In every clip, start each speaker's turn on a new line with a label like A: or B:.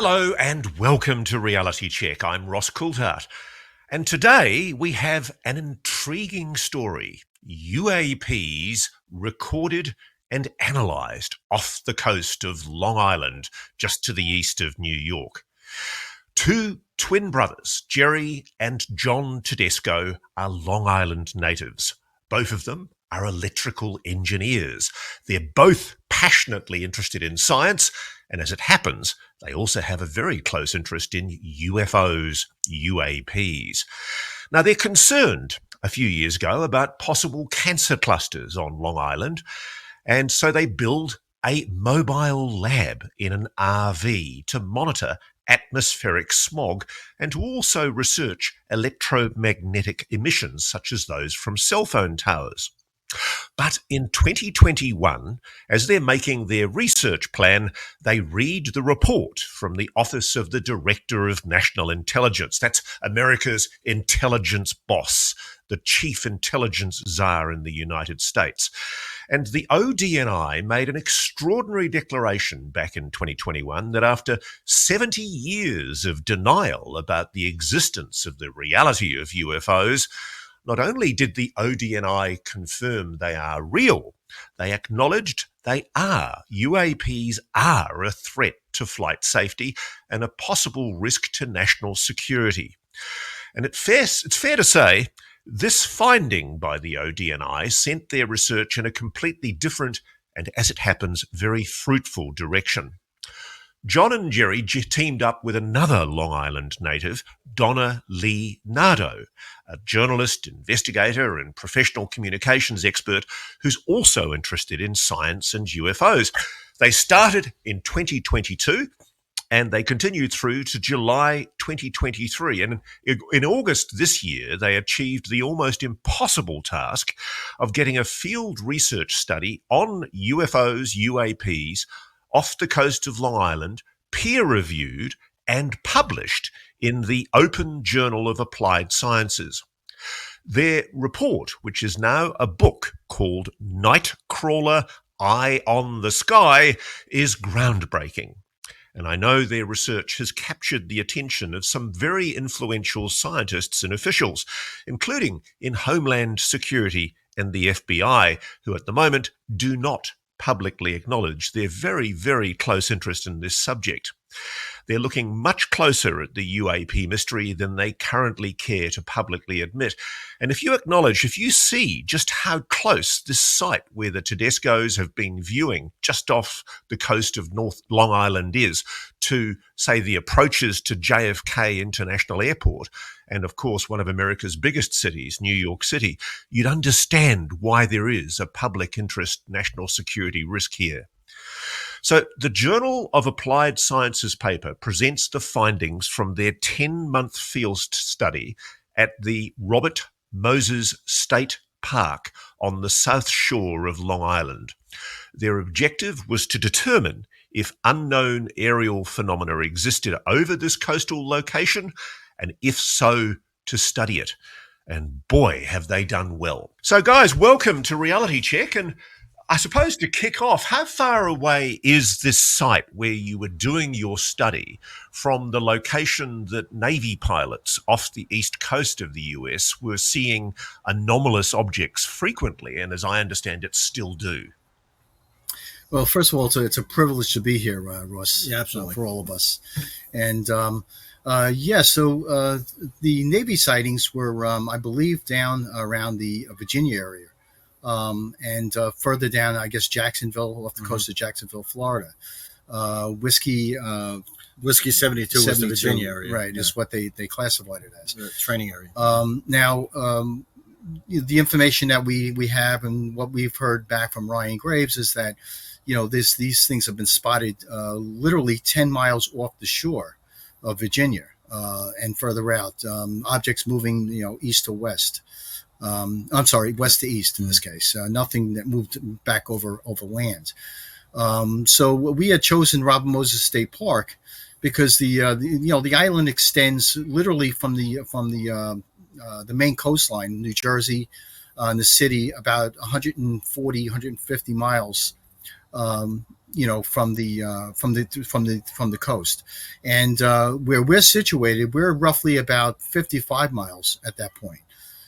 A: Hello and welcome to Reality Check. I'm Ross Coulthart. And today we have an intriguing story. UAPs recorded and analysed off the coast of Long Island, just to the east of New York. Two twin brothers, Gerry and John Tedesco, are Long Island natives. Both of them are electrical engineers. They're both passionately interested in science, and as it happens, they also have a very close interest in UFOs, UAPs. Now, they're concerned a few years ago about possible cancer clusters on Long Island, and so they build a mobile lab in an RV to monitor atmospheric smog and to also research electromagnetic emissions such as those from cell phone towers. But in 2021, as they're making their research plan, they read the report from the Office of the Director of National Intelligence. That's America's intelligence boss, the chief intelligence czar in the United States. And the ODNI made an extraordinary declaration back in 2021 that after 70 years of denial about the existence of the reality of UFOs, not only did the ODNI confirm they are real, they acknowledged they are. UAPs are a threat to flight safety and a possible risk to national security. And it's fair to say this finding by the ODNI sent their research in a completely different and, as it happens, very fruitful direction. John and Gerry teamed up with another Long Island native, Donna Nardo, a journalist, investigator, and professional communications expert who's also interested in science and UFOs. They started in 2022 and they continued through to July 2023. And in August this year, they achieved the almost impossible task of getting a field research study on UFOs, UAPs, off the coast of Long Island, peer-reviewed and published in the Open Journal of Applied Sciences. Their report, which is now a book called Nightcrawler, Eye on the Sky, is groundbreaking. And I know their research has captured the attention of some very influential scientists and officials, including in Homeland Security and the FBI, who at the moment do not publicly acknowledge their very, very close interest in this subject. They're looking much closer at the UAP mystery than they currently care to publicly admit. And if you see just how close this site where the Tedescos have been viewing just off the coast of North Long Island is to, say, the approaches to JFK International Airport, and of course one of America's biggest cities, New York City, you'd understand why there is a public interest national security risk here. So the Journal of Applied Sciences paper presents the findings from their 10-month field study at the Robert Moses State Park on the south shore of Long Island. Their objective was to determine if unknown aerial phenomena existed over this coastal location, and if so, to study it. And boy, have they done well. So guys, welcome to Reality Check. And I suppose to kick off, how far away is this site where you were doing your study from the location that Navy pilots off the east coast of the US were seeing anomalous objects frequently, and as I understand it, still do?
B: Well, first of all, it's a privilege to be here, Ross.
C: Yeah, absolutely.
B: For all of us. And so the Navy sightings were, I believe, down around the Virginia area. And further down, I guess, Jacksonville, off the coast of Jacksonville, Florida. Whiskey
C: 72 was the Virginia area.
B: Right, is what they classified it as.
C: The training area.
B: The information that we have and what we've heard back from Ryan Graves is that, these things have been spotted literally 10 miles off the shore of Virginia and further out. Objects moving, east to west. West to east in this case. Nothing that moved back over land. So we had chosen Robert Moses State Park because the island extends literally from the main coastline, New Jersey, and the city, about 140, 150 miles from the coast. And where we're situated, we're roughly about 55 miles at that point.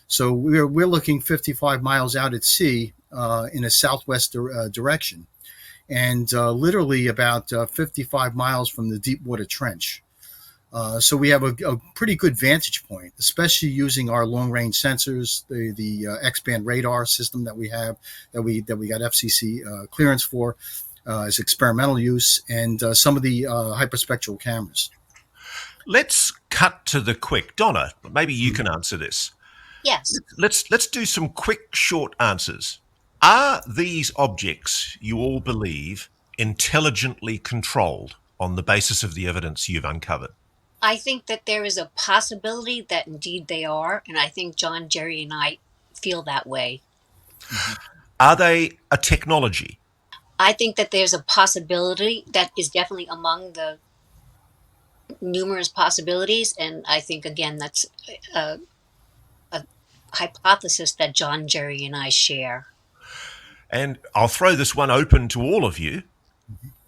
B: So we're looking 55 miles out at sea in a southwest direction, and literally about 55 miles from the deep water trench. So we have a pretty good vantage point, especially using our long range sensors, the X-band radar system that we have, that we got FCC clearance for as experimental use, and some of the hyperspectral cameras.
A: Let's cut to the quick. Donna, maybe you can answer this.
D: Yes.
A: Let's do some quick, short answers. Are these objects, you all believe, intelligently controlled on the basis of the evidence you've uncovered?
D: I think that there is a possibility that indeed they are, and I think John, Gerry, and I feel that way.
A: Are they a technology?
D: I think that there's a possibility that is definitely among the numerous possibilities, and I think, again, that's a hypothesis that John, Gerry, and I share.
A: And I'll throw this one open to all of you.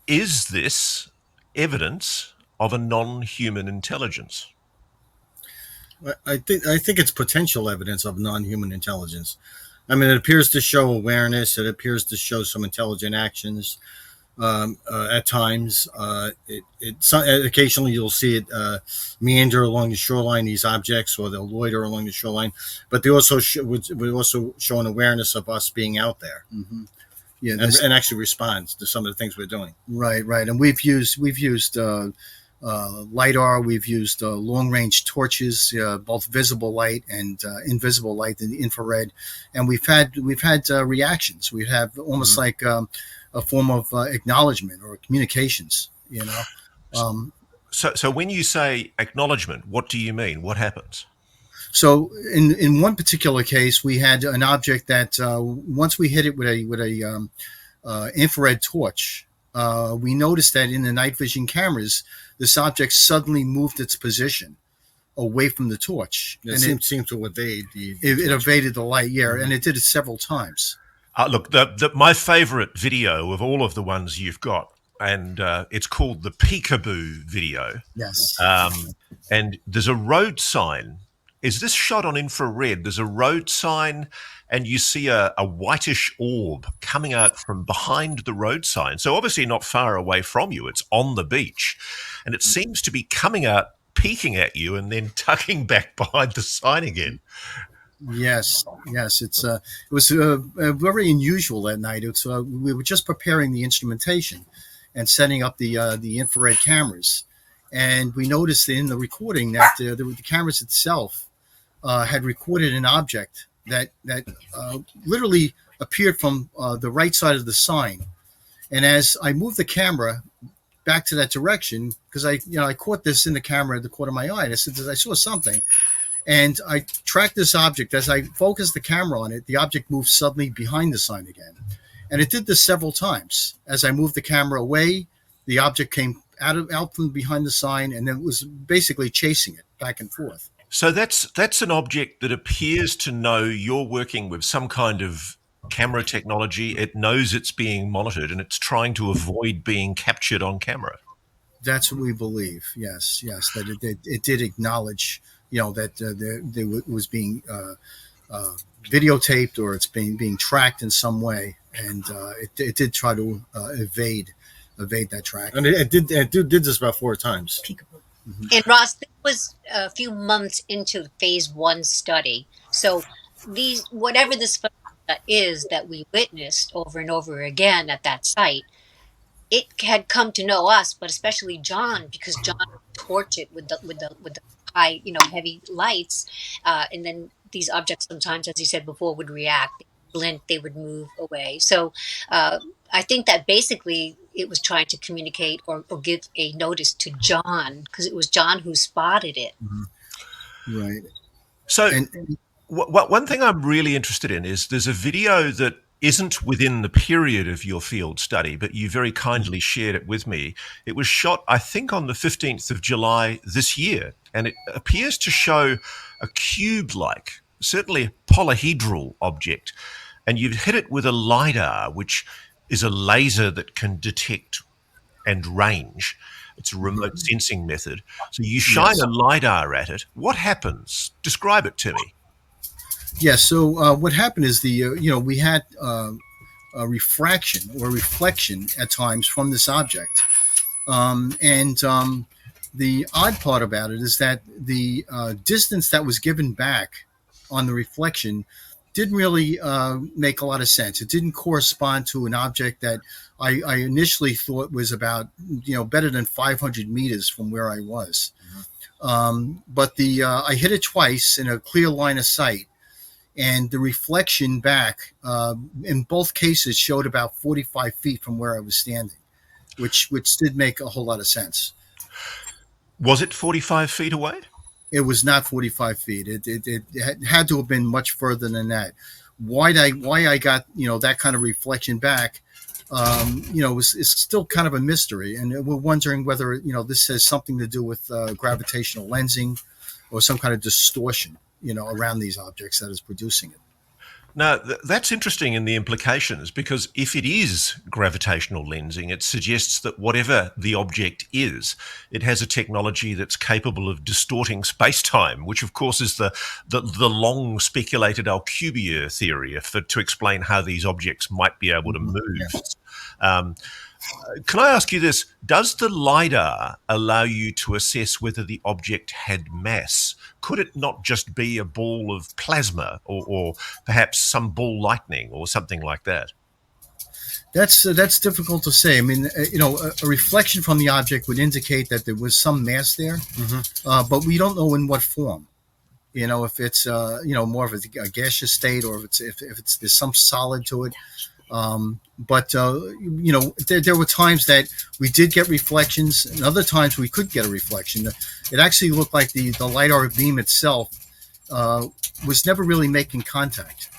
A: Is this evidence of a non-human intelligence?
C: I think it's potential evidence of non-human intelligence. I mean, it appears to show awareness. It appears to show some intelligent actions. At times, occasionally you'll see it meander along the shoreline, these objects, or they'll loiter along the shoreline. But they also would also show an awareness of us being out there,
B: Yeah,
C: and actually responds to some of the things we're doing.
B: Right. And we've used LiDAR. We've used long-range torches, both visible light and invisible light in the infrared, and we've had reactions. We have almost like a form of acknowledgement or communications.
A: So when you say acknowledgement, what do you mean? What happens?
B: So in one particular case, we had an object that once we hit it with a infrared torch, we noticed that in the night vision cameras, this object suddenly moved its position away from the torch.
C: It seemed to evade
B: it evaded the light, and it did it several times.
A: Look, my favorite video of all of the ones you've got, and it's called the Peekaboo video.
B: Yes.
A: And there's a road sign. Is this shot on infrared? There's a road sign, and you see a whitish orb coming out from behind the road sign. So obviously not far away from you. It's on the beach. And it seems to be coming out, peeking at you, and then tucking back behind the sign again.
B: Yes. It was very unusual that night. We were just preparing the instrumentation and setting up the infrared cameras, and we noticed in the recording that the cameras itself had recorded an object that literally appeared from the right side of the sign. And as I moved the camera back to that direction, because I caught this in the camera at the corner of my eye, and I said, I saw something. And I tracked this object. As I focused the camera on it, the object moved suddenly behind the sign again. And it did this several times. As I moved the camera away, the object came out from behind the sign, and then was basically chasing it back and forth.
A: So that's an object that appears to know you're working with some kind of camera technology. It knows it's being monitored, and it's trying to avoid being captured on camera.
B: That's what we believe. Yes, that it did acknowledge, that there was being videotaped, or it's being tracked in some way, and it did try to evade that track.
C: And it did this about 4 times.
D: Mm-hmm. And Ross, this was a few months into the phase 1 study. So whatever this phenomena is that we witnessed over and over again at that site, it had come to know us, but especially John, because John torched it with the high, heavy lights, and then these objects sometimes, as you said before, would react, blink, they would move away. So I think that basically it was trying to communicate or give a notice to John, because it was John who spotted it.
B: Mm-hmm. Right.
A: So one thing I'm really interested in is there's a video that isn't within the period of your field study, but you very kindly shared it with me. It was shot, I think, on the 15th of July this year, and it appears to show a cube-like, certainly a polyhedral object, and you've hit it with a LiDAR, which is a laser that can detect and range. It's a remote
B: Mhm.
A: sensing method. So you shine a
B: Yes.
A: LiDAR at it. What happens? Describe it to me.
B: Yeah. So what happened is we had a refraction or reflection at times from this object, and the odd part about it is that the distance that was given back on the reflection didn't really make a lot of sense. It didn't correspond to an object that I initially thought was about better than 500 meters from where I was. But the I hit it twice in a clear line of sight, and the reflection back in both cases showed about 45 feet from where I was standing, which did make a whole lot of sense.
A: Was it 45 feet away?
B: It was not 45 feet. It had to have been much further than that. Why I got that kind of reflection back, is still kind of a mystery, and we're wondering whether this has something to do with gravitational lensing or some kind of distortion around these objects that is producing it.
A: Now, that's interesting in the implications, because if it is gravitational lensing, it suggests that whatever the object is, it has a technology that's capable of distorting space-time, which of course is the long speculated Alcubierre theory to explain how these objects might be able to
B: Mhm.
A: move.
B: Yeah.
A: Um, can I ask you this? Does the LiDAR allow you to assess whether the object had mass? Could it not just be a ball of plasma or perhaps some ball lightning or something like that?
B: That's difficult to say. I mean, a reflection from the object would indicate that there was some mass there, but we don't know in what form. If it's more of a gaseous state, or if there's some solid to it. But there were times that we did get reflections, and other times we could get a reflection. It actually looked like the LiDAR beam itself was never really making contact,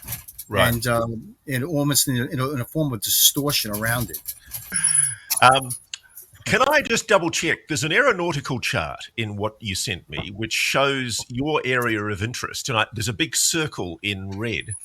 A: Right.
B: and almost in a form of distortion around it.
A: Um, can I just double check? There's an aeronautical chart in what you sent me, which shows your area of interest. And there's a big circle in red.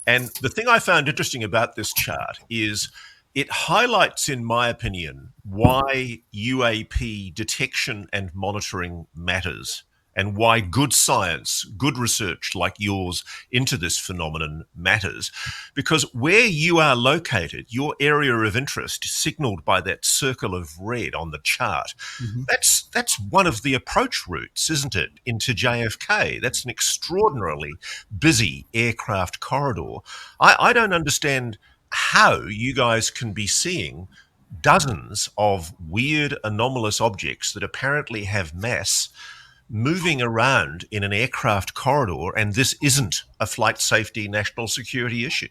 A: And the thing I found interesting about this chart is it highlights, in my opinion, why UAP detection and monitoring matters, and why good science, good research like yours into this phenomenon matters. Because where you are located, your area of interest, signaled by that circle of red on the chart,
B: Mhm.
A: that's one of the approach routes, isn't it, into JFK? That's an extraordinarily busy aircraft corridor. I don't understand how you guys can be seeing dozens of weird anomalous objects that apparently have mass moving around in an aircraft corridor, and this isn't a flight safety national security issue.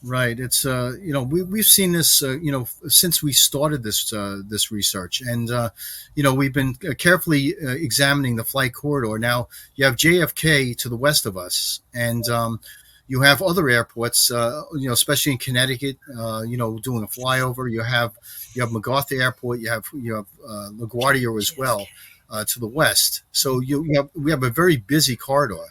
B: Right. It's we've seen this since we started this research, and we've been carefully examining the flight corridor. Now you have JFK to the west of us, and you have other airports, especially in Connecticut, doing a flyover. You have MacArthur Airport. You have LaGuardia as well to the west. So we have a very busy corridor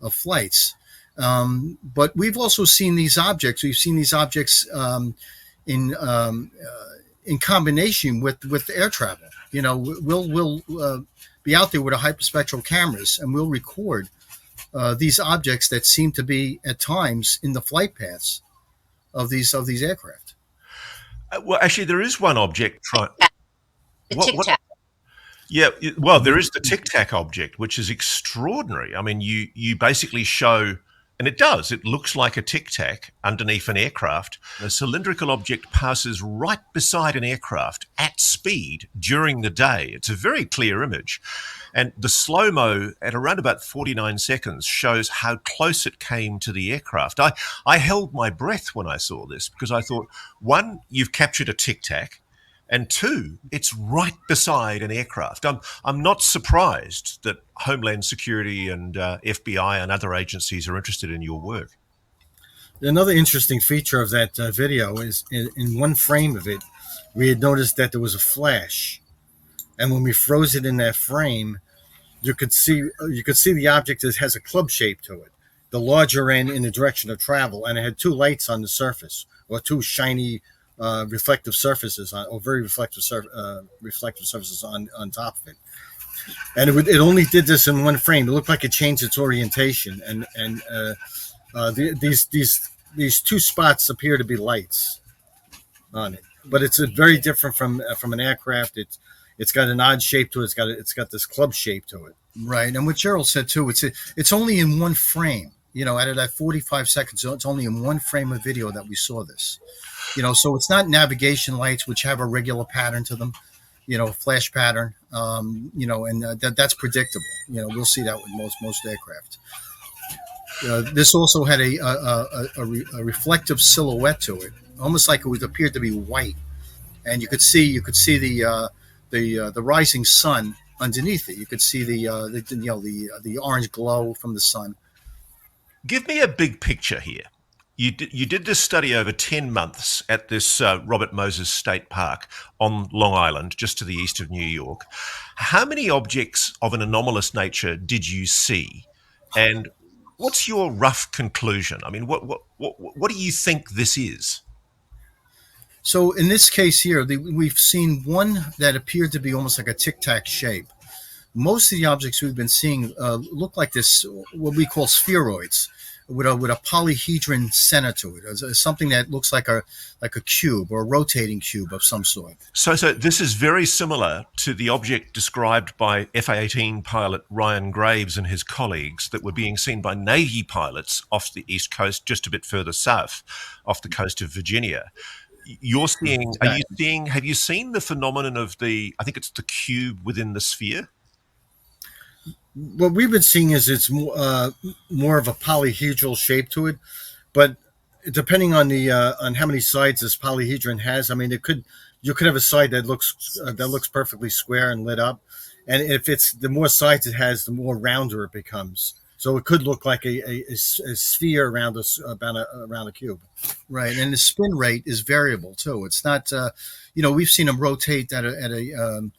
B: of flights. But we've also seen these objects. We've seen these objects in in combination with air travel. We'll be out there with our hyperspectral cameras, and we'll record these objects that seem to be at times in the flight paths of these aircraft.
A: Well, actually, there is one object.
D: The
A: What?
D: TIC-TAC.
A: Yeah, well, there is the TIC-TAC object, which is extraordinary. I mean, you basically show, and it does, it looks like a TIC-TAC underneath an aircraft. A cylindrical object passes right beside an aircraft at speed during the day. It's a very clear image. And the slow-mo at around about 49 seconds shows how close it came to the aircraft. I held my breath when I saw this, because I thought, one, you've captured a TIC-TAC, and two, it's right beside an aircraft. I'm not surprised that Homeland Security and FBI and other agencies are interested in your work.
C: Another interesting feature of that video is in one frame of it, we had noticed that there was a flash, and when we froze it in that frame, you could see the object that has a club shape to it, the larger end in the direction of travel, and it had two lights on the surface, or two shiny reflective surfaces or very reflective surfaces on top of it. And it only did this in one frame. It looked like it changed its orientation, and these two spots appear to be lights on it. But it's very different from an aircraft. It's got an odd shape to it. It's got this club shape to it.
B: Right, and what Gerald said too, it's only in one frame. Out of that 45 seconds, it's only in one frame of video that we saw this. So it's not navigation lights which have a regular pattern to them. Flash pattern. And that's predictable. We'll see that with most aircraft. This also had a reflective silhouette to it, almost like it appeared to be white, and you could see the rising sun underneath it. You could see the orange glow from the sun.
A: Give me a big picture here. You did this study over 10 months at this Robert Moses State Park on Long Island, just to the east of New York. How many objects of an anomalous nature did you see? And what's your rough conclusion? I mean, what do you think this is?
B: So in this case here, we've seen one that appeared to be almost like a tic-tac shape. Most of the objects we've been seeing look like this, what we call spheroids, with a polyhedron center to it, something that looks like a cube or a rotating cube of some sort.
A: So this is very similar to the object described by F-18 pilot Ryan Graves and his colleagues that were being seen by Navy pilots off the East Coast, just a bit further south, off the coast of Virginia. Have you seen the phenomenon of I think it's the cube within the sphere?
C: What we've been seeing is it's more of a polyhedral shape to it, but depending on on how many sides this polyhedron has, I mean, you could have a side that looks perfectly square and lit up, and if it's the more sides it has, the more rounder it becomes. So it could look like a sphere around a cube.
B: Right, and the spin rate is variable too. It's not, we've seen them rotate at a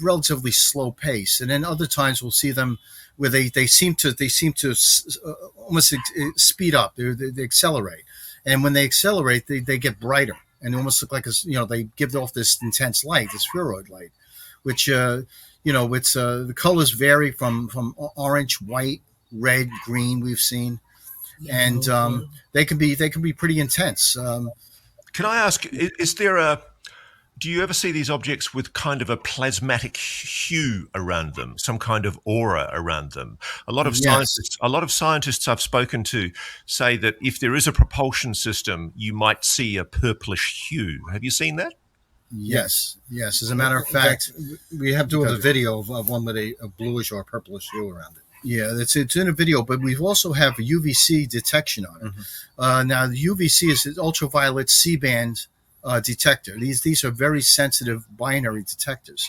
B: relatively slow pace, and then other times we'll see them where they seem to almost speed up. They accelerate, and when they accelerate, they get brighter and they almost look like they give off this intense light, this spheroid light, which it's the colors vary from orange, white, red, green. We've seen, and they can be pretty intense.
A: Can I ask? Do you ever see these objects with kind of a plasmatic hue around them, some kind of aura around them? A lot of scientists I've spoken to say that if there is a propulsion system, you might see a purplish hue. Have you seen that?
B: Yes. As a matter of fact,
C: we have to have a video of one with a bluish or purplish hue around it.
B: Yeah, it's in a video, but we also have a UVC detection on it. Mm-hmm. Now, the UVC is an ultraviolet C-band detector. These are very sensitive binary detectors,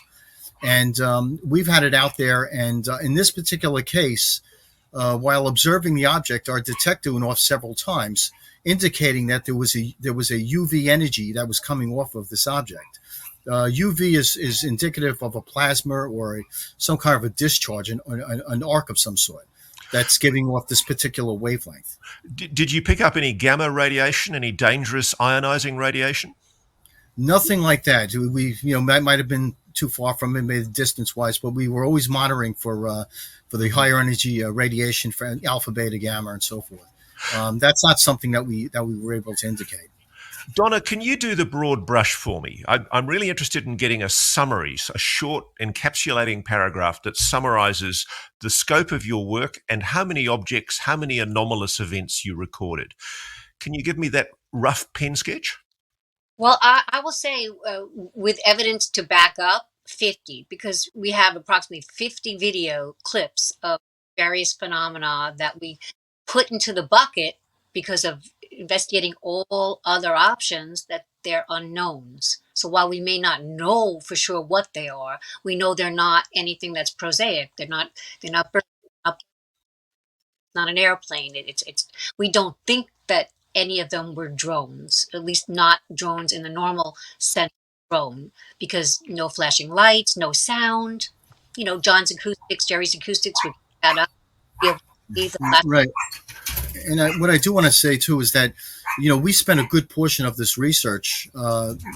B: and we've had it out there. And in this particular case, while observing the object, our detector went off several times, indicating that there was a UV energy that was coming off of this object. UV is indicative of a plasma or some kind of a discharge, an arc of some sort that's giving off this particular wavelength.
A: Did you pick up any gamma radiation, any dangerous ionizing radiation?
B: Nothing like that. We that might have been too far from it, maybe distance-wise, but we were always monitoring for the higher energy radiation, for alpha, beta, gamma, and so forth. That's not something that we were able to indicate.
A: Donna, can you do the broad brush for me? I'm really interested in getting a summary, a short encapsulating paragraph that summarizes the scope of your work and how many objects, how many anomalous events you recorded. Can you give me that rough pen sketch?
D: Well, I will say with evidence to back up, 50, because we have approximately 50 video clips of various phenomena that we put into the bucket because of investigating all other options, that they're unknowns. So while we may not know for sure what they are, we know they're not anything that's prosaic. They're not not an airplane. It's we don't think that any of them were drones, at least not drones in the normal sense of drone, because no flashing lights, no sound. John's acoustics, Gerry's acoustics would pick that up.
B: Right. And what I do want to say too is that we spent a good portion of this research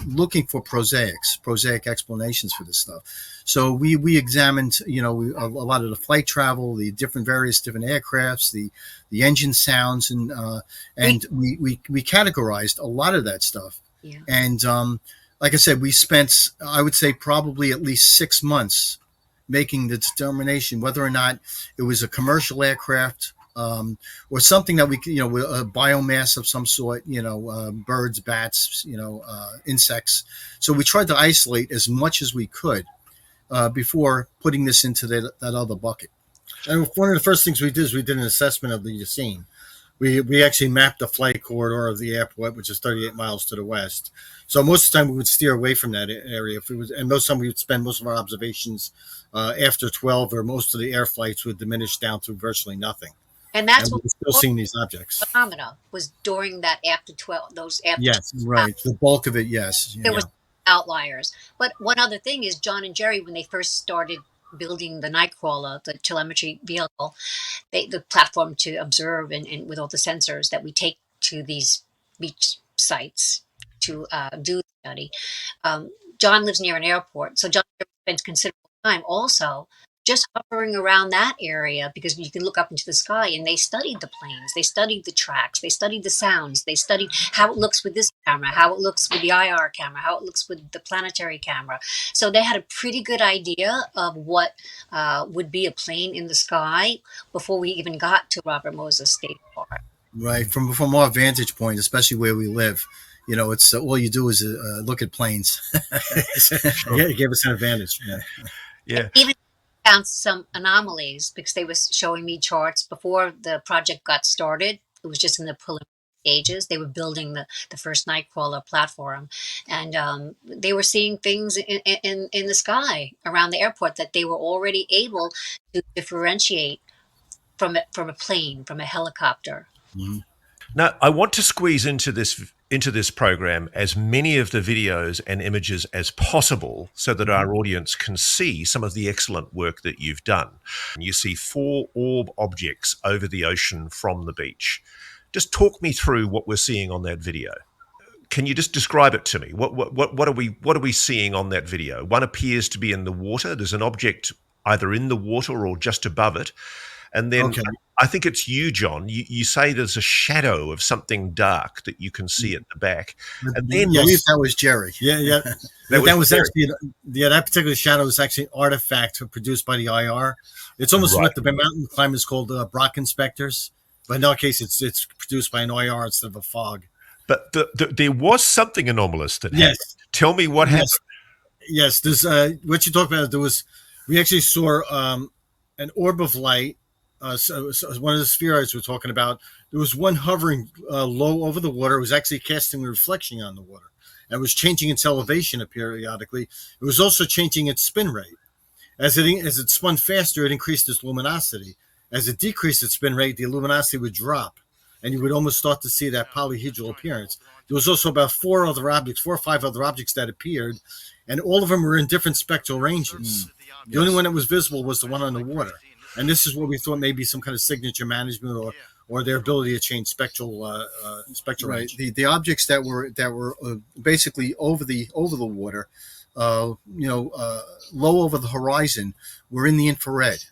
B: looking for prosaic explanations for this stuff. So we examined, a lot of the flight travel, the various different aircrafts, the engine sounds, and we categorized a lot of that stuff.
D: Yeah.
B: And like I said, we spent, I would say, probably at least 6 months making the determination whether or not it was a commercial aircraft, or something that we could, a biomass of some sort, birds, bats, insects. So we tried to isolate as much as we could before putting this into that other bucket.
C: And one of the first things we did is we did an assessment of the scene. We actually mapped the flight corridor of the airport, which is 38 miles to the west. So most of the time we would steer away from that area. And most of the time we would spend most of our observations after 12, or most of the air flights would diminish down to virtually nothing.
D: And that's what
C: we're still seeing these objects.
D: Phenomena was during that after 12, those after.
B: Yes, right. The bulk of it, yes.
D: There was outliers. But one other thing is John and Gerry, when they first started building the Nightcrawler, the telemetry vehicle, the platform to observe and with all the sensors that we take to these beach sites to do the study. John lives near an airport, so John spends considerable time also just hovering around that area, because you can look up into the sky, and they studied the planes, they studied the tracks, they studied the sounds, they studied how it looks with this camera, how it looks with the IR camera, how it looks with the planetary camera. So they had a pretty good idea of what would be a plane in the sky before we even got to Robert Moses State Park.
B: Right. From our vantage point, especially where we live, it's all you do is look at planes.
C: Yeah, it gave us an advantage.
A: Yeah.
D: Even found some anomalies, because they were showing me charts before the project got started. It was just in the preliminary stages. They were building the first Nightcrawler platform, and they were seeing things in the sky around the airport that they were already able to differentiate from a plane, from a helicopter.
B: Mm-hmm.
A: Now, I want to squeeze into this program as many of the videos and images as possible so that our audience can see some of the excellent work that you've done. You see 4 orb objects over the ocean from the beach. Just talk me through what we're seeing on that video. Can you just describe it to me? What are we seeing on that video? One appears to be in the water. There's an object either in the water or just above it. And then I think it's you, John. You say there's a shadow of something dark that you can see at the back. And then
B: I believe that was Gerry.
C: Yeah. that was actually that particular shadow is actually an artifact produced by the IR. It's almost what the mountain climbers called Brock inspectors, but in our case, it's produced by an IR instead of a fog.
A: But there was something anomalous that happened. Tell me what happened.
C: Yes, there's what you talked about. We actually saw an orb of light. So one of the spheroids we're talking about, there was one hovering low over the water. It was actually casting a reflection on the water. It was changing its elevation periodically. It was also changing its spin rate. As it spun faster, it increased its luminosity. As it decreased its spin rate, the luminosity would drop, and you would almost start to see that polyhedral appearance. There was also about 4 or 5 other objects that appeared, and all of them were in different spectral ranges. The only one that was visible was the one on the water. And this is what we thought may be some kind of signature management or their ability to change spectral range.
B: The objects that were basically over the water, low over the horizon, were in the infrared.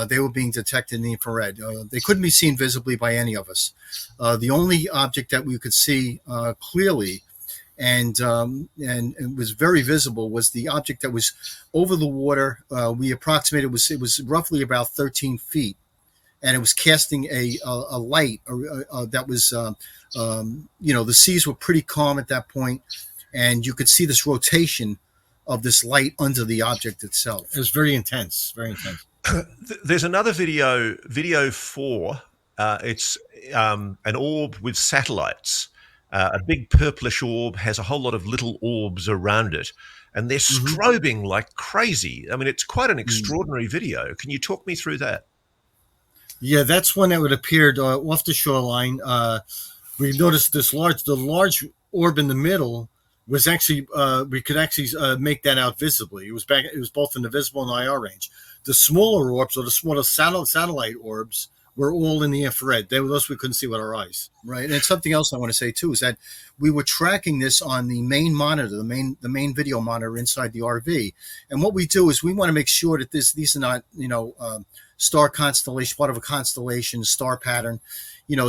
B: They were being detected in the infrared. They couldn't be seen visibly by any of us. The only object that we could see clearly and it was very visible was the object that was over the water. We approximated it was roughly about 13 feet, and it was casting a light that was the seas were pretty calm at that point, and you could see this rotation of this light under the object itself.
C: It was very intense, very intense.
A: There's another video 4. It's an orb with satellites. A big purplish orb has a whole lot of little orbs around it, and they're strobing like crazy. I mean, it's quite an extraordinary video. Can you talk me through that?
C: Yeah, that's one that would appear off the shoreline. We noticed the large orb in the middle was actually we could actually make that out visibly. It was both in the visible and IR range. The smaller orbs, or the smaller satellite orbs, were all in the infrared. Those we couldn't see with our eyes.
B: Right, and something else I want to say too is that we were tracking this on the main monitor, the main video monitor inside the RV. And what we do is we want to make sure that these are not star constellation, part of a constellation, star pattern.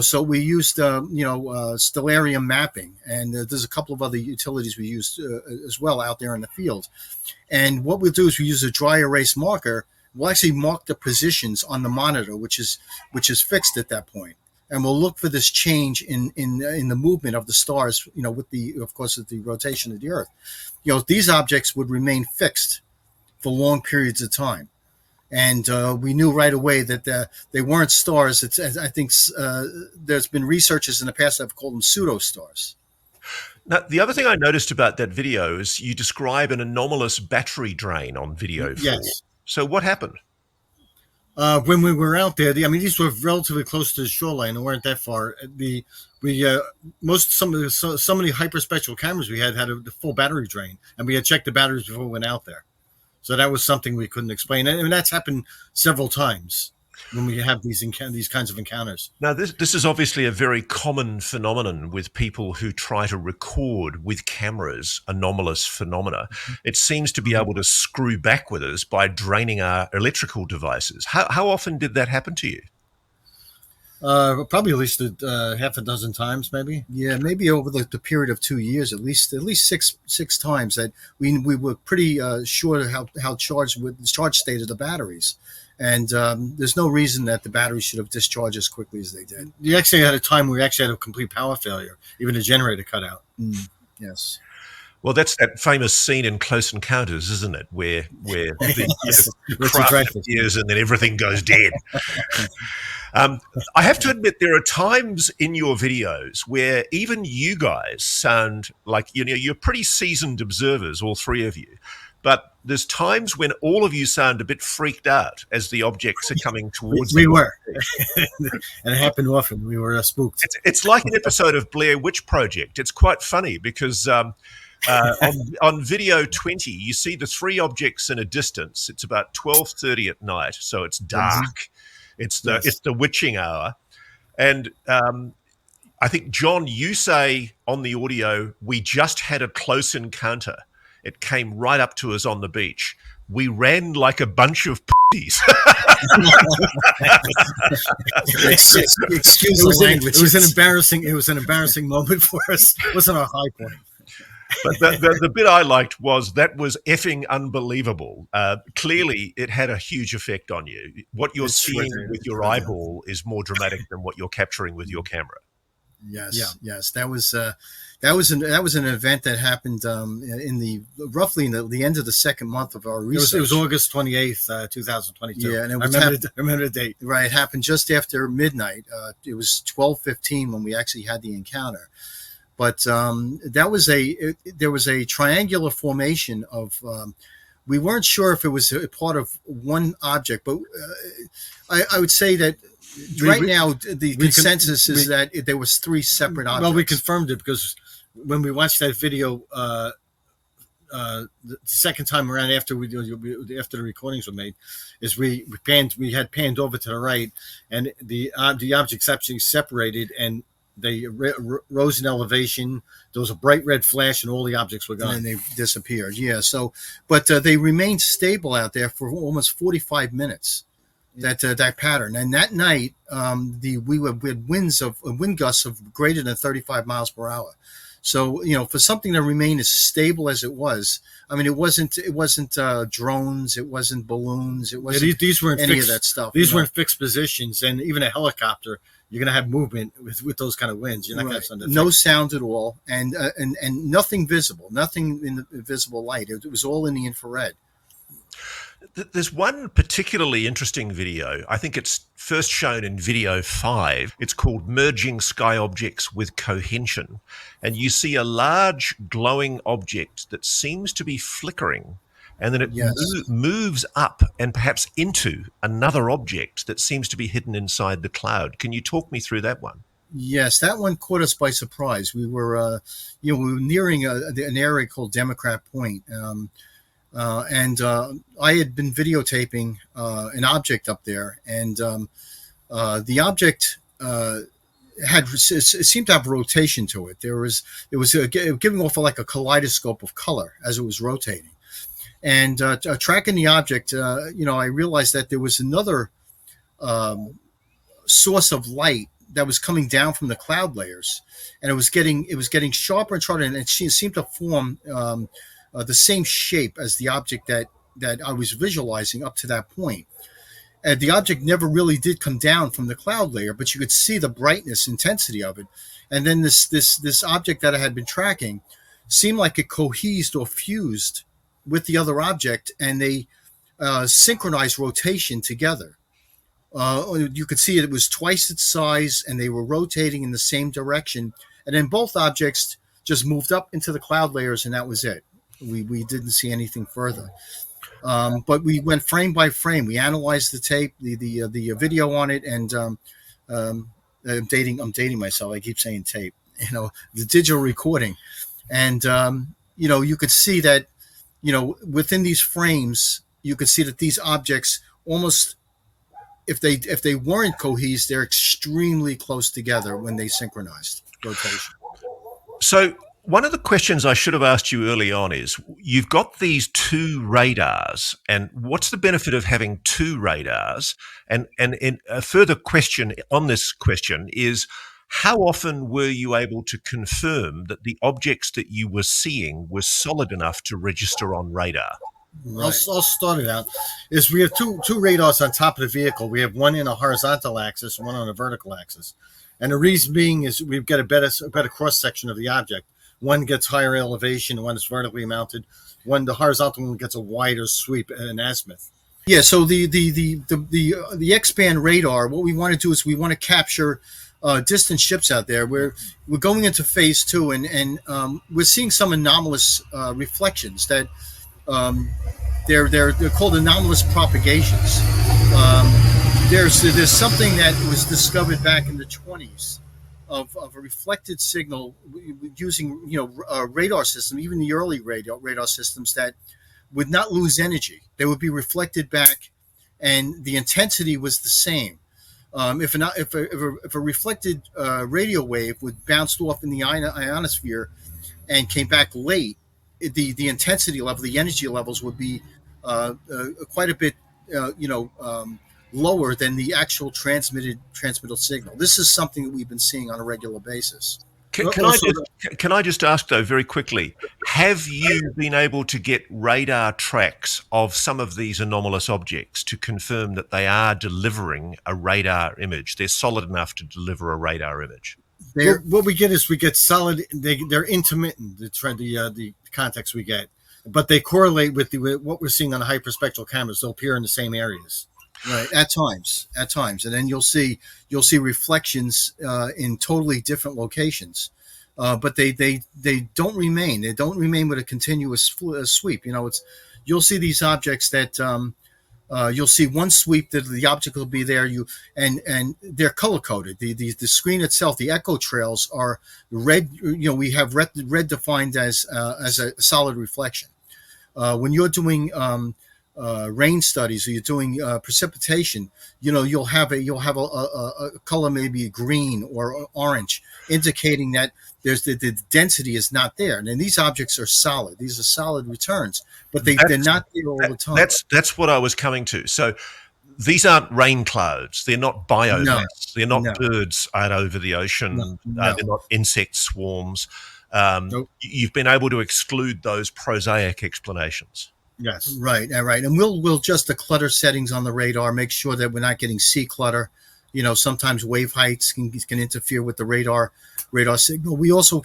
B: So we used stellarium mapping, and there's a couple of other utilities we used as well out there in the field. And what we'll do is we use a dry erase marker. We'll actually mark the positions on the monitor, which is fixed at that point. And we'll look for this change in the movement of the stars, with the rotation of the Earth. These objects would remain fixed for long periods of time. And we knew right away that they weren't stars. I think there's been researchers in the past that have called them pseudo-stars.
A: Now, the other thing I noticed about that video is you describe an anomalous battery drain on video 4.
C: Yes.
A: So what happened?
C: When we were out there, these were relatively close to the shoreline and weren't that far. Some of the hyperspectral cameras we had a full battery drain, and we had checked the batteries before we went out there. So that was something we couldn't explain, and that's happened several times when we have these kinds of encounters.
A: Now, this is obviously a very common phenomenon with people who try to record with cameras anomalous phenomena. It seems to be able to screw back with us by draining our electrical devices. How often did that happen to you?
C: Probably at least half a dozen times, maybe.
B: Yeah, maybe over the period of 2 years, at least six times that we were pretty sure how charged with the charge state of the batteries. And there's no reason that the batteries should have discharged as quickly as they did.
C: You actually had a time where we actually had a complete power failure, even the generator cut out.
B: Yes.
A: Well, that's that famous scene in Close Encounters, isn't it? Where the craft appears and then everything goes dead. I have to admit, there are times in your videos where even you guys sound like, you're pretty seasoned observers, all three of you. But there's times when all of you sound a bit freaked out as the objects are coming towards
C: we
A: you.
C: were. And it happened often. We were spooked.
A: It's like an episode of Blair Witch Project. It's quite funny because on video 20, you see the three objects in a distance. It's about 12:30 at night, so it's dark. It's the witching hour. And I think, John, you say on the audio, we just had a close encounter. It came right up to us on the beach. We ran like a bunch of p***ies.
C: Excuse the language. It was an embarrassing moment for us. It wasn't our high point.
A: But the bit I liked was that was effing unbelievable. Clearly, it had a huge effect on you. What you're seeing with your eyeball is more dramatic than what you're capturing with your camera.
B: Yes, yes, that was an event that happened in roughly the end of the second month of our research.
C: It was August 28th, 2022.
B: Yeah, and
C: I remember the date.
B: Right, it happened just after midnight. It was 12:15 when we actually had the encounter. But there was a triangular formation of. We weren't sure if it was a part of one object, but I would say that right now the consensus is that there was three separate objects.
C: Well, we confirmed it because when we watched that video the second time around after the recordings were made, is we had panned over to the right, and the objects actually separated and they rose in elevation. There was a bright red flash, and all the objects were gone.
B: And then they disappeared. Yeah. So, but they remained stable out there for almost 45 minutes. That pattern. And that night, we had wind gusts of greater than 35 miles per hour. So, for something to remain as stable as it was, I mean, it wasn't drones, it wasn't balloons, it wasn't
C: these weren't
B: any
C: fixed,
B: of that stuff.
C: These weren't fixed positions, and even a helicopter, you're going to have movement with those kind of winds. You're not going to have something.
B: No sound at all, and nothing visible, nothing in the visible light. It was all in the infrared.
A: There's one particularly interesting video. I think it's first shown in video 5. It's called Merging Sky Objects with Cohension. And you see a large glowing object that seems to be flickering. And then it moves up and perhaps into another object that seems to be hidden inside the cloud. Can you talk me through that one?
B: Yes, that one caught us by surprise. We were, we were nearing an area called Democrat Point. And I had been videotaping an object up there, and The object it seemed to have rotation to it. It was giving off like a kaleidoscope of color as it was rotating. And tracking the object, I realized that there was another source of light that was coming down from the cloud layers, and it was getting sharper and sharper, and it seemed to form the same shape as the object that I was visualizing up to that point. And the object never really did come down from the cloud layer, but you could see the brightness, intensity of it. And then this object that I had been tracking seemed like it cohesed or fused with the other object, and they synchronized rotation together. You could see it was twice its size, and they were rotating in the same direction. And then both objects just moved up into the cloud layers, and that was it. We didn't see anything further. But we went frame by frame. We analyzed the tape, the video on it, and I'm dating myself. I keep saying tape. The digital recording, and you could see that, within these frames, you could see that these objects almost, if they weren't cohesed, they're extremely close together when they synchronized rotation.
A: So one of the questions I should have asked you early on is, you've got these two radars, and what's the benefit of having two radars? And a further question on this question is, how often were you able to confirm that the objects that you were seeing were solid enough to register on radar?
C: Right. I'll start it out. We have two radars on top of the vehicle. We have one in a horizontal axis and one on a vertical axis. And the reason being is we've got a better cross section of the object. One gets higher elevation, one is vertically mounted. The horizontal one gets a wider sweep and azimuth.
B: Yeah. So the X-band radar, what we want to do is we want to capture distant ships out there. We're going into phase 2, and we're seeing some anomalous reflections that they're called anomalous propagations. There's something that was discovered back in the 20s of a reflected signal using radar system, even the early radar systems, that would not lose energy. They would be reflected back, and the intensity was the same. If a reflected radio wave would bounce off in the ionosphere and came back late, the intensity level, the energy levels would be quite a bit, lower than the actual transmitted signal. This is something that we've been seeing on a regular basis.
A: Can I just ask, though, very quickly, have you been able to get radar tracks of some of these anomalous objects to confirm that they are delivering a radar image? They're solid enough to deliver a radar image?
C: What we get solid. They're intermittent. The contacts we get, but they correlate with what we're seeing on the hyperspectral cameras. They'll appear in the same areas.
B: Right, at times, and then you'll see reflections in totally different locations, but they don't remain. They don't remain with a continuous sweep. You'll see these objects that you'll see one sweep that the object will be there. And they're color coded. The screen itself, the echo trails are red. We have red defined as a solid reflection. When you're doing rain studies, or you're doing precipitation, you'll have a color, maybe green or orange, indicating that the density is not there. And then these objects are solid. These are solid returns, but they're not there all the time.
A: That's what I was coming to. So these aren't rain clouds. They're not biomass. No, they're not birds out over the ocean. No. They're not insect swarms. Nope. You've been able to exclude those prosaic explanations.
B: Yes. Right. And we'll adjust the clutter settings on the radar, make sure that we're not getting C clutter. Sometimes wave heights can interfere with the radar signal. We're also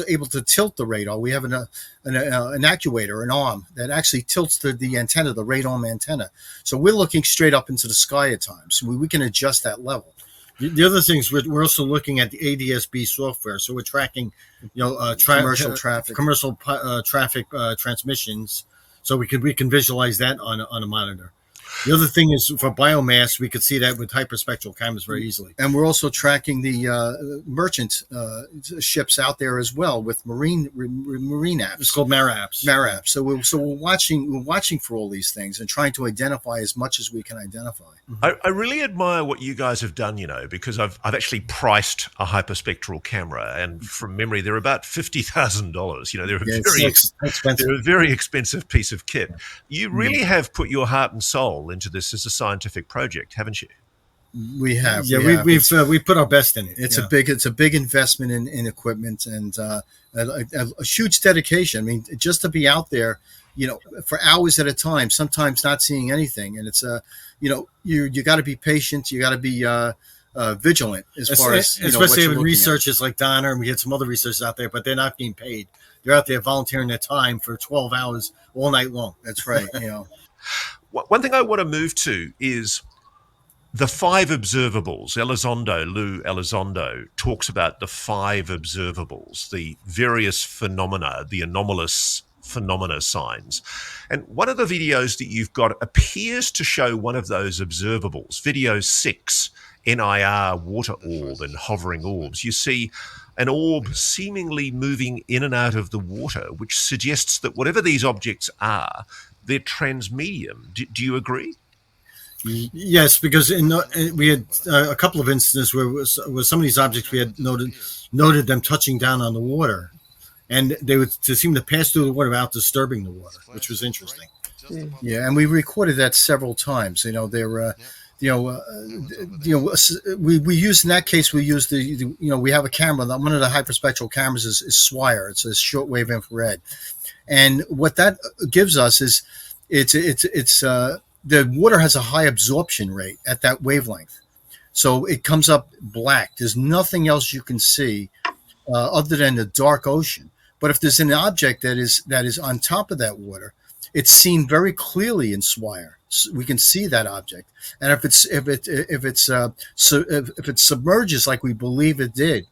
B: able to tilt the radar. We have an actuator, an arm that actually tilts the antenna, the radome antenna. So we're looking straight up into the sky at times. We can adjust that level.
C: The other things, we're also looking at the ADS-B software. So we're tracking, commercial traffic
B: transmissions.
C: So we can visualize that on a monitor. The other thing is for biomass, we could see that with hyperspectral cameras very easily.
B: And we're also tracking the merchant ships out there as well with marine apps.
C: It's called Mara apps.
B: Mara apps. So we're watching for all these things and trying to identify as much as we can identify.
A: I really admire what you guys have done, because I've actually priced a hyperspectral camera, and from memory, they're about $50,000. They're a very expensive piece of kit. You really have put your heart and soul into this as a scientific project, haven't you?
B: We have.
C: Yeah, we put our best in it.
B: It's a big investment in equipment and a huge dedication. I mean, just to be out there, for hours at a time, sometimes not seeing anything, and it's you got to be patient. You got to be vigilant as far as
C: especially with researchers like Donna, and we had some other researchers out there, but they're not being paid. They're out there volunteering their time for 12 hours all night long.
B: That's right.
A: One thing I want to move to is the 5 observables. Lou Elizondo talks about the 5 observables, the various phenomena, the anomalous phenomena signs. And one of the videos that you've got appears to show one of those observables. Video 6, NIR water orb and hovering orbs. You see an orb seemingly moving in and out of the water, which suggests that whatever these objects are, they're transmedium. Do you agree?
C: Yes, because we had a couple of instances where some of these objects we had noted them touching down on the water, and they would seem to pass through the water without disturbing the water, which was interesting.
B: Yeah, and we recorded that several times. We use in that case we use we have a camera. One of the hyperspectral cameras is Swire. It's a shortwave infrared, and what that gives us is it's the water has a high absorption rate at that wavelength, so it comes up black. There's nothing else you can see other than the dark ocean. But if there's an object that is on top of that water, it's seen very clearly in Swire. So we can see that object, and if it submerges like we believe it did,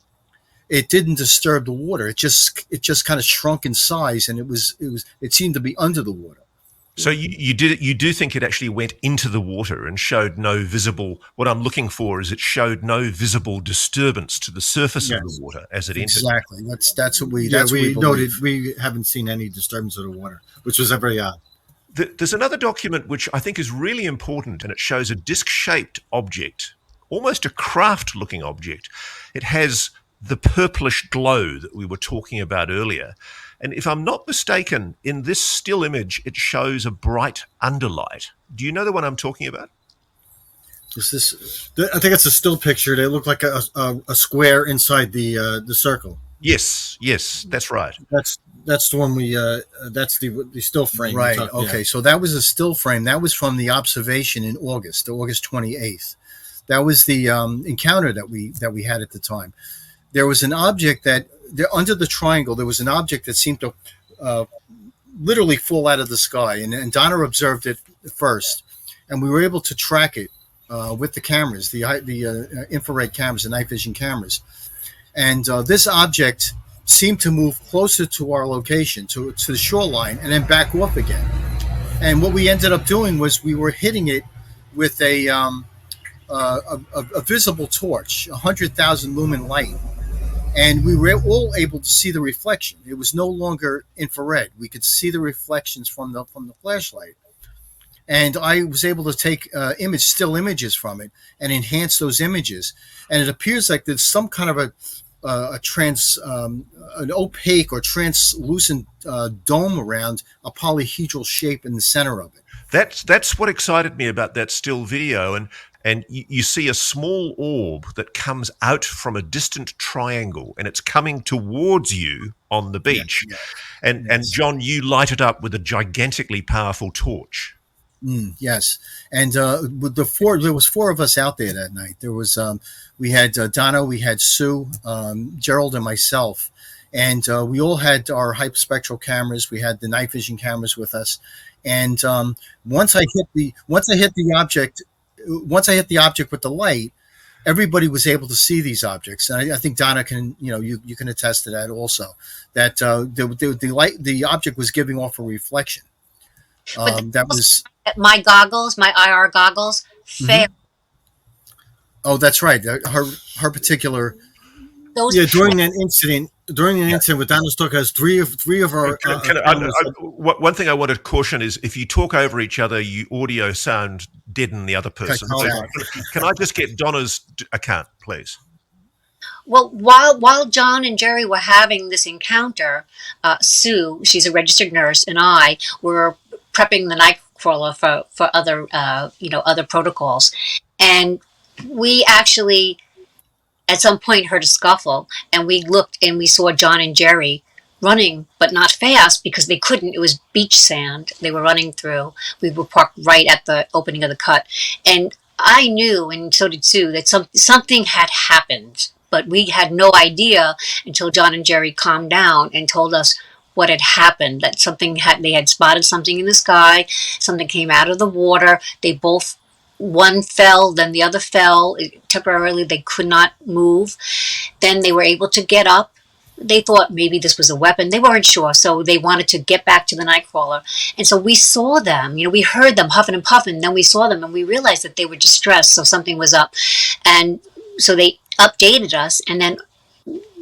B: it didn't disturb the water. It just kind of shrunk in size, and it seemed to be under the water.
A: So you do think it actually went into the water and showed no visible, what I'm looking for is it showed no visible disturbance to the surface of the water as it entered.
B: Exactly. That's what we
C: noted. We haven't seen any disturbance of the water, which was very odd.
A: There's another document which I think is really important, and it shows a disc-shaped object, almost a craft-looking object. It has the purplish glow that we were talking about earlier. And if I'm not mistaken, in this still image, it shows a bright underlight. Do you know the one I'm talking about?
C: Is this? I think it's a still picture. They look like a square inside the circle.
A: Yes, that's right.
C: That's the one we. That's the still frame.
B: Right. Okay. So that was a still frame. That was from the observation in August 28th. That was the encounter that we had at the time. There was an object that under the triangle. There was an object that seemed to literally fall out of the sky, and Donna observed it first, and we were able to track it with the cameras, the infrared cameras, the night vision cameras, and this object seemed to move closer to our location, to the shoreline, and then back off again. And what we ended up doing was we were hitting it with a visible torch, 100,000 lumen light. And we were all able to see the reflection. It was no longer infrared. We could see the reflections from the flashlight. And I was able to take still images from it and enhance those images. And it appears like there's some kind of an opaque or translucent dome around a polyhedral shape in the center of it.
A: That's what excited me about that still video. And you see a small orb that comes out from a distant triangle, and it's coming towards you on the beach.
B: Yeah.
A: And John, you light it up with a gigantically powerful torch.
B: Yes, and there was 4 of us out there that night. There was we had Donna, we had Sue, Gerald, and myself, and we all had our hyperspectral cameras. We had the night vision cameras with us, and once I hit the object with the light, everybody was able to see these objects. And I think Donna can, you can attest to that also. That the object was giving off a reflection.
D: But
B: That was.
D: my goggles, my IR goggles, failed.
B: Mhm. Oh, that's right. Her particular.
D: Those
C: Yeah, during an incident with Donna's talk, has three of our cameras.
A: One thing I want to caution is if you talk over each other, you audio sound deaden the other person. So can I just get Donna's account, please?
D: Well, while John and Gerry were having this encounter, Sue, she's a registered nurse, and I were prepping the Nightcrawler for other other protocols, and we actually at some point heard a scuffle, and we looked and we saw John and Gerry running, but not fast because they couldn't. It was beach sand they were running through. We were parked right at the opening of the cut, and I knew, and so did Sue, that something had happened, but we had no idea until John and Gerry calmed down and told us what had happened. That they had spotted something in the sky. Something came out of the water. They both. One fell, then the other fell. Temporarily, they could not move. Then they were able to get up. They thought maybe this was a weapon. They weren't sure, so they wanted to get back to the Nightcrawler. And so we saw them. We heard them huffing and puffing. Then we saw them, and we realized that they were distressed, so something was up. And so they updated us, and then,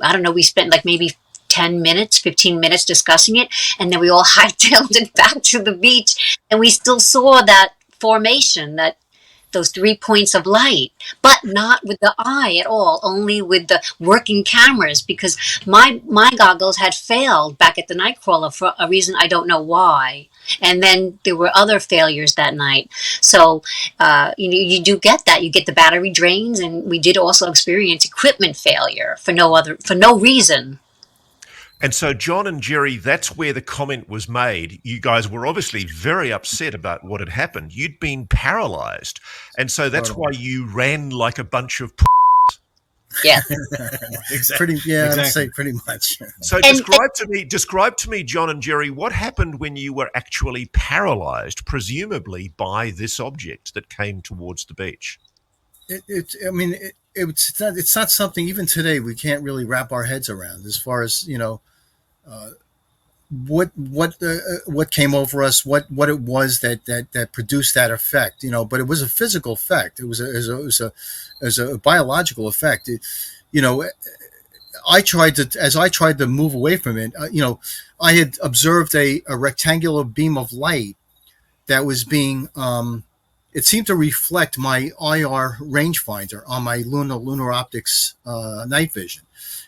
D: I don't know, we spent like maybe 10 minutes, 15 minutes discussing it, and then we all hightailed it back to the beach, and we still saw that formation, those 3 points of light, but not with the eye at all, only with the working cameras, because my goggles had failed back at the Nightcrawler for a reason I don't know why. And then there were other failures that night. So, you do get that. You get the battery drains, and we did also experience equipment failure for no reason.
A: And so, John and Gerry, that's where the comment was made. You guys were obviously very upset about what had happened. You'd been paralyzed. And so that's why you ran like a bunch of
D: Yeah.
C: Exactly.
B: I'd say pretty much.
A: So describe to me, John and Gerry, what happened when you were actually paralyzed, presumably by this object that came towards the beach?
B: It's not something even today we can't really wrap our heads around as far as what came over us, what it was that produced that effect, but it was a physical effect. It was a biological effect. I tried to move away from it. I had observed a rectangular beam of light that was being it seemed to reflect my IR rangefinder on my lunar optics night vision.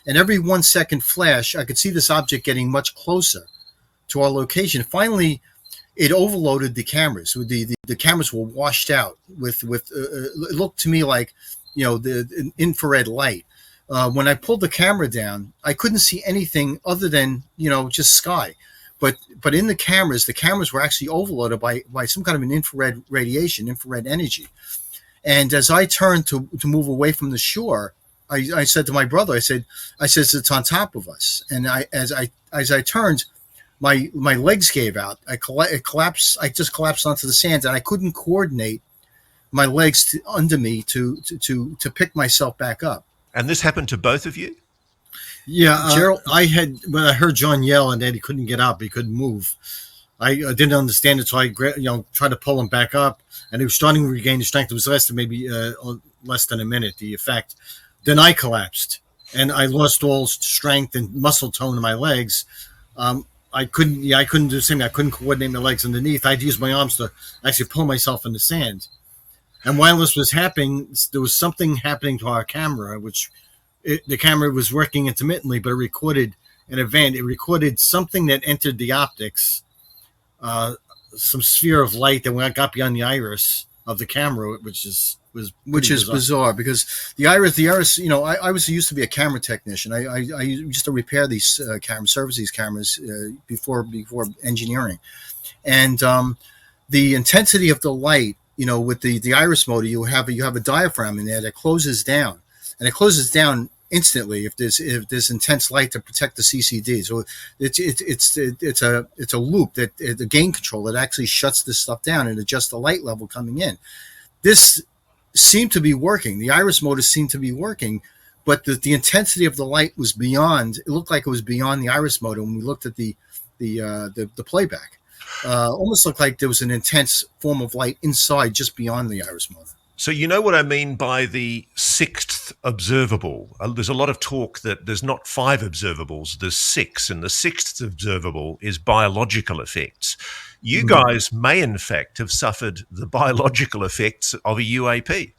B: And every 1 second flash, I could see this object getting much closer to our location. Finally, it overloaded the cameras. The cameras were washed out with it looked to me like, the infrared light. When I pulled the camera down, I couldn't see anything other than, just sky. But in the cameras were actually overloaded by some kind of an infrared radiation, infrared energy. And as I turned to move away from the shore, I said to my brother, I said it's on top of us. And as I turned, my legs gave out. I collapsed. I just collapsed onto the sand, and I couldn't coordinate my legs under me to pick myself back up.
A: And this happened to both of you?
C: Yeah, Gerald, when I heard John yell and that he couldn't get up, he couldn't move. I didn't understand it, so I tried to pull him back up, and he was starting to regain his strength. It was less than a minute, the effect. Then I collapsed, and I lost all strength and muscle tone in my legs. I couldn't do the same. I couldn't coordinate my legs underneath. I'd use my arms to actually pull myself in the sand. And while this was happening, there was something happening to our camera, the camera was working intermittently, but it recorded an event. It recorded something that entered the optics, some sphere of light that got beyond the iris of the camera, which is bizarre because the iris. I used to be a camera technician. I used to repair these cameras, service these cameras before engineering, and the intensity of the light. With the iris motor, you have a diaphragm in there that closes down, and it closes down instantly if there's intense light to protect the CCD. So it's a loop that the gain control that actually shuts this stuff down and adjusts the light level coming in. This seemed to be working. The iris motor seemed to be working, but the intensity of the light was beyond. It looked like it was beyond the iris motor when we looked at the playback.
B: almost looked like there was an intense form of light inside, just beyond the iris mother.
A: So you know what I mean by the sixth observable. There's a lot of talk that there's not 5 observables, there's 6, and the sixth observable is biological effects. You guys may, in fact, have suffered the biological effects of a UAP.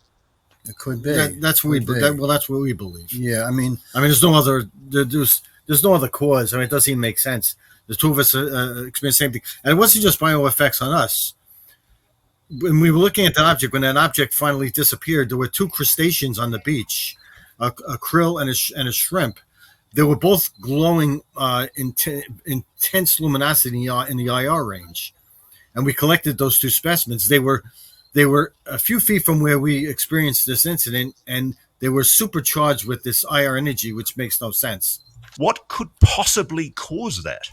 B: It could be.
C: That's what that's what we believe.
B: Yeah, I mean,
C: there's no other there's no other cause. I mean, it doesn't even make sense. The two of us experienced the same thing, and it wasn't just bio effects on us. When we were looking at the object, when that object finally disappeared, there were 2 crustaceans on the beach, a krill and a shrimp. They were both glowing intense luminosity in the IR range, and we collected those 2 specimens. They were a few feet from where we experienced this incident, and they were supercharged with this IR energy, which makes no sense.
A: What could possibly cause that?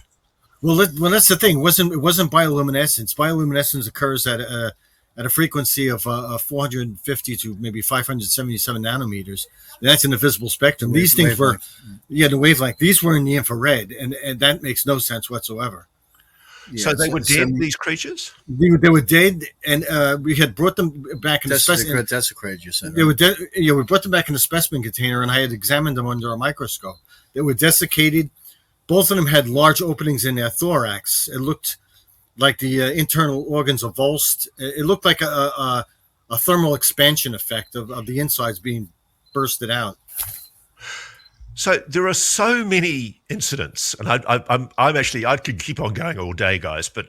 C: Well, that's the thing. It wasn't bioluminescence. Bioluminescence occurs at a frequency of 450 to maybe 577 nanometers. That's in the visible spectrum. These things were, the wavelength. These were in the infrared, and that makes no sense whatsoever.
A: Yeah, so they were dead, these creatures?
C: They were dead, and we had brought them back in the specimen.
B: Desecrated, you said.
C: Right? They were dead. We brought them back in the specimen container, and I had examined them under a microscope. They were desiccated. Both of them had large openings in their thorax. It looked like the internal organs avulsed. It looked like a thermal expansion effect of the insides being bursted out.
A: So there are so many incidents, and I could keep on going all day, guys. But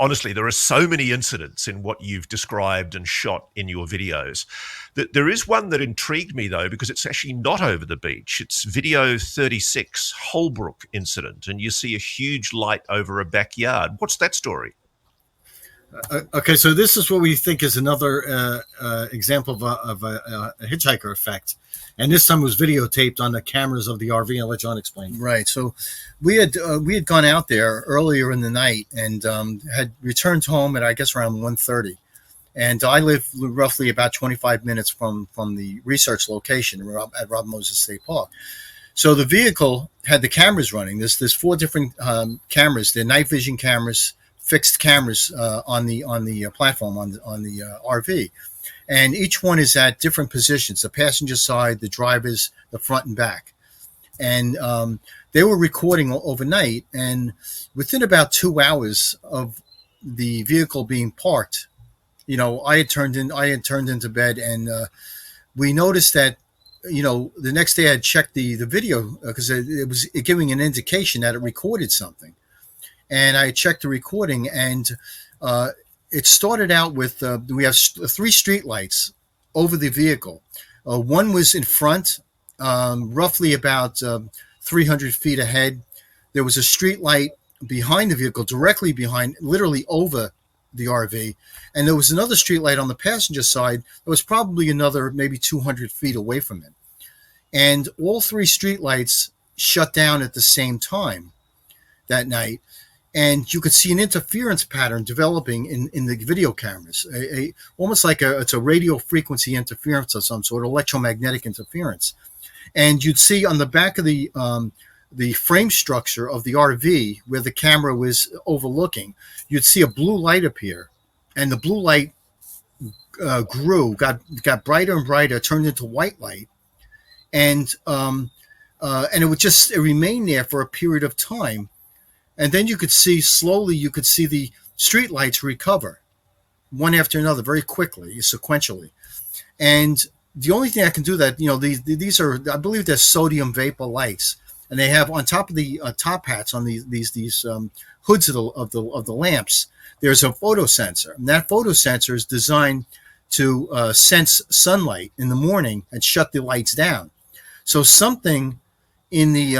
A: honestly, there are so many incidents in what you've described and shot in your videos. That there is one that intrigued me though, because it's actually not over the beach. It's video 36, Holbrook incident, and you see a huge light over a backyard. What's that story?
C: Okay, so this is what we think is another example of a hitchhiker effect. And this time was videotaped on the cameras of the RV. I'll let John explain.
B: Right. So we had gone out there earlier in the night and had returned home at, I guess, around 1:30. And I live roughly about 25 minutes from the research location at Rob Moses State Park. So the vehicle had the cameras running. There's 4 different cameras. They're night vision cameras, fixed cameras on the platform on the RV. And each one is at different positions: the passenger side, the driver's, the front and back. And they were recording overnight. And within about 2 hours of the vehicle being parked, I had turned into bed, and we noticed that, the next day I had checked the video because it was giving an indication that it recorded something. And I checked the recording, and it started out with we have 3 street lights over the vehicle. One was in front, roughly about 300 feet ahead. There was a street light behind the vehicle, directly behind, literally over the RV. And there was another street light on the passenger side that was probably another maybe 200 feet away from it. And all 3 street lights shut down at the same time that night. And you could see an interference pattern developing in the video cameras, almost like it's a radio frequency interference of some sort, electromagnetic interference. And you'd see on the back of the frame structure of the RV, where the camera was overlooking, you'd see a blue light appear, and the blue light grew, got brighter and brighter, turned into white light, and it remained there for a period of time. And then you could see the street lights recover one after another very quickly, sequentially. And the only thing I can do that, these are, I believe they're sodium vapor lights, and they have on top of the top hats on these hoods of the lamps, there's a photosensor. And that photosensor is designed to sense sunlight in the morning and shut the lights down. So something in the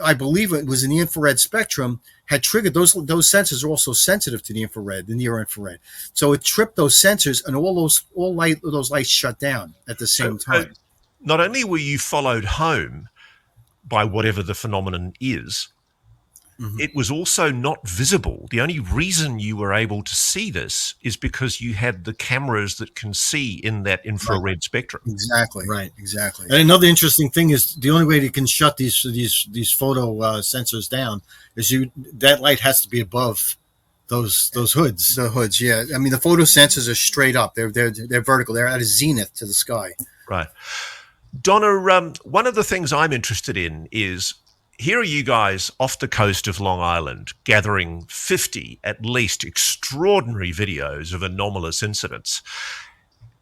B: I believe it was in the infrared spectrum, had triggered those sensors are also sensitive to the infrared, the near infrared. So it tripped those sensors, and all those lights shut down at the same time.
A: Not only were you followed home by whatever the phenomenon is, it was also not visible. The only reason you were able to see this is because you had the cameras that can see in that infrared spectrum.
B: Exactly.
C: Right.
B: Exactly.
C: And another interesting thing is the only way you can shut these photo sensors down is that light has to be above those hoods.
B: The hoods, yeah. I mean, the photo sensors are straight up. They're vertical. They're at a zenith to the sky.
A: Right. Donna, one of the things I'm interested in is, here are you guys off the coast of Long Island gathering 50 at least extraordinary videos of anomalous incidents.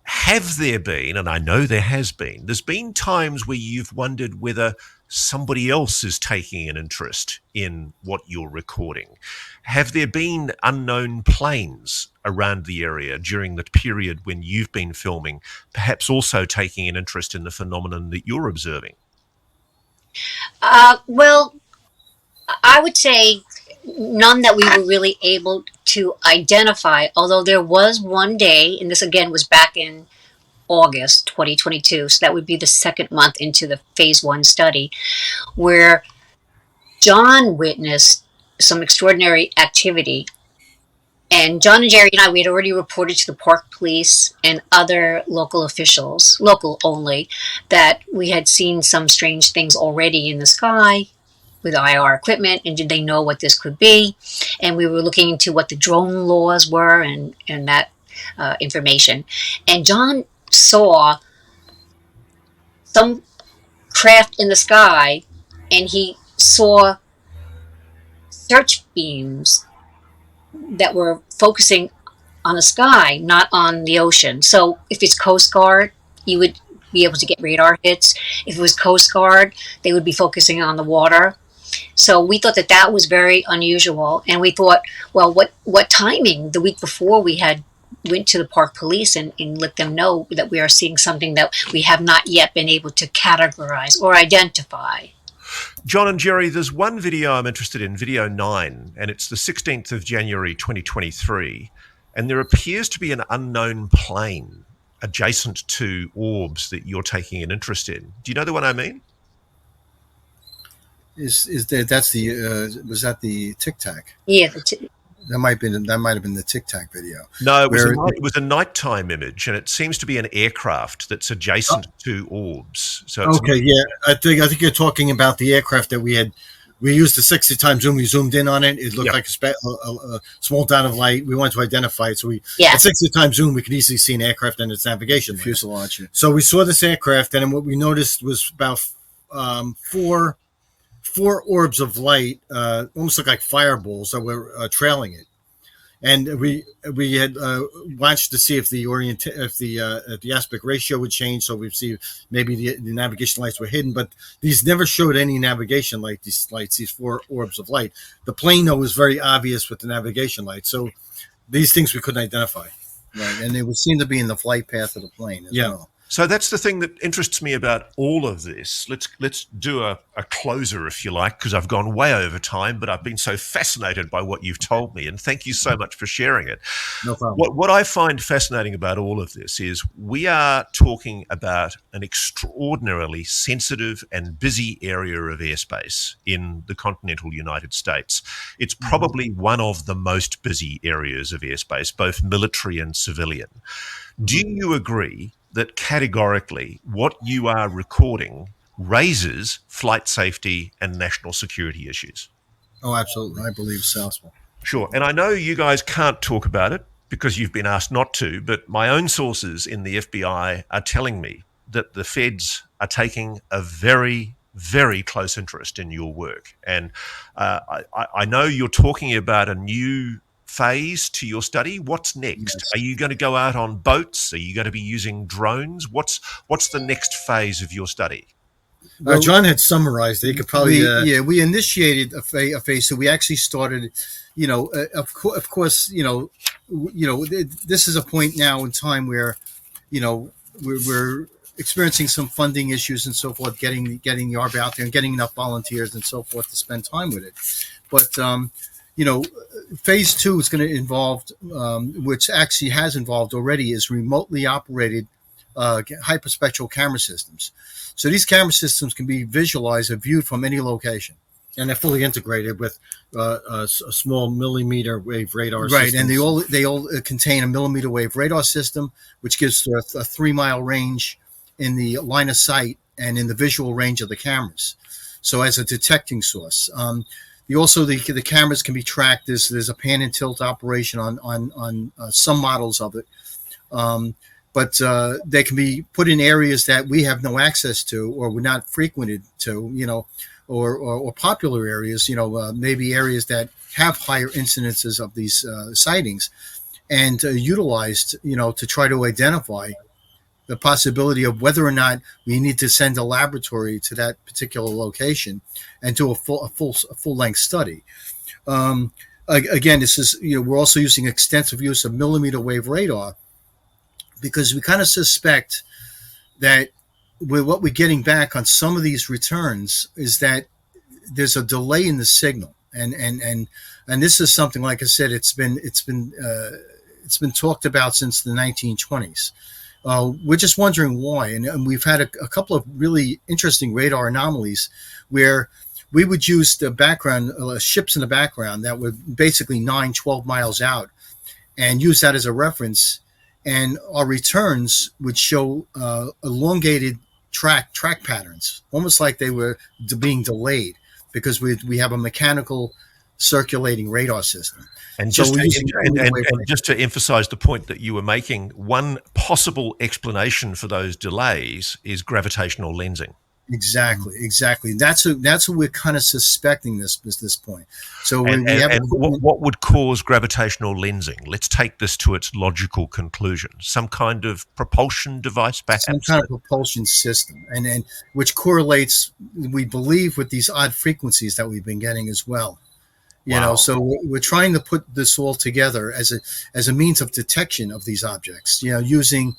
A: Have there been, and I know there's been times where you've wondered whether somebody else is taking an interest in what you're recording? Have there been unknown planes around the area during the period when you've been filming, perhaps also taking an interest in the phenomenon that you're observing?
D: Well, I would say none that we were really able to identify, although there was one day, and this again was back in August 2022, so that would be the second month into the phase 1 study, where John witnessed some extraordinary activity. And John and Gerry and I, we had already reported to the park police and other local officials, local only, that we had seen some strange things already in the sky with IR equipment, and did they know what this could be? And we were looking into what the drone laws were and that information. And John saw some craft in the sky, and he saw search beams that were focusing on the sky, not on the ocean. So if it's Coast Guard, you would be able to get radar hits. If it was Coast Guard, they would be focusing on the water. So we thought that was very unusual, and we thought, well, what timing? The week before, we went to the park police and let them know that we are seeing something that we have not yet been able to categorize or identify.
A: John and Gerry, there's one video I'm interested in, video 9, and it's the 16th of January 2023, and there appears to be an unknown plane adjacent to orbs that you're taking an interest in. Do you know the one I mean?
B: Was that the TIC-TAC?
D: Yeah.
B: That might have been the TIC-TAC video.
A: No, it was a nighttime image, and it seems to be an aircraft that's adjacent to orbs. So
C: I think you're talking about the aircraft that we used the 60 times zoom. We zoomed in on it. It looked like a small dot of light. We wanted to identify it, so at 60 times zoom, we could easily see an aircraft and its navigation
B: fuselage.
C: So we saw this aircraft, and what we noticed was about four orbs of light, almost look like fireballs that were trailing it. And we had watched to see if the aspect ratio would change, so we'd see maybe the navigation lights were hidden, but these never showed any navigation light. These four orbs of light. The plane though was very obvious with the navigation light. So these things we couldn't identify.
B: Right, and they would seem to be in the flight path of the plane as well.
A: So that's the thing that interests me about all of this. Let's do a closer, if you like, because I've gone way over time, but I've been so fascinated by what you've told me, and thank you so much for sharing it.
C: No problem.
A: What I find fascinating about all of this is we are talking about an extraordinarily sensitive and busy area of airspace in the continental United States. It's probably one of the most busy areas of airspace, both military and civilian. Do you agree that categorically what you are recording raises flight safety and national security issues?
B: Oh, absolutely. I believe so.
A: Sure. And I know you guys can't talk about it because you've been asked not to, but my own sources in the FBI are telling me that the feds are taking a very, very close interest in your work. And I know you're talking about a new phase to your study. What's next? Yes. Are you going to go out on boats? Are you going to be using drones? What's the next phase of your study?
C: John had summarized it. You could probably
B: we initiated a phase. So we actually started, of course, this is a point now in time where, we're experiencing some funding issues and so forth, getting the ARB out there and getting enough volunteers and so forth to spend time with it. But phase 2 is going to involve, which actually has involved already, is remotely operated hyperspectral camera systems. So these camera systems can be visualized or viewed from any location.
C: And they're fully integrated with a small millimeter wave radar
B: right,
C: system.
B: And they all contain a millimeter wave radar system, which gives a 3-mile range in the line of sight and in the visual range of the cameras. So as a detecting source. The cameras can be tracked. There's a pan and tilt operation on some models of it, but they can be put in areas that we have no access to or we're not frequented to, or popular areas, maybe areas that have higher incidences of these sightings, and utilized, to try to identify the possibility of whether or not we need to send a laboratory to that particular location and do a full length study. Again, this is, we're also using extensive use of millimeter wave radar because we kind of suspect that what we're getting back on some of these returns is that there's a delay in the signal, and this is something, like I said, it's been talked about since the 1920s. We're just wondering why, and we've had a couple of really interesting radar anomalies where we would use the background, ships in the background that were basically 9-12 miles out, and use that as a reference, and our returns would show elongated track patterns, almost like they were being delayed, because we have a mechanical circulating radar system.
A: And just to emphasize the point that you were making, one possible explanation for those delays is gravitational lensing.
B: Exactly. That's what we're kind of suspecting at this point. So
A: what would cause gravitational lensing? Let's take this to its logical conclusion. Some kind of propulsion device, perhaps?
B: Some kind of propulsion system, and which correlates, we believe, with these odd frequencies that we've been getting as well. So we're trying to put this all together as a means of detection of these objects, using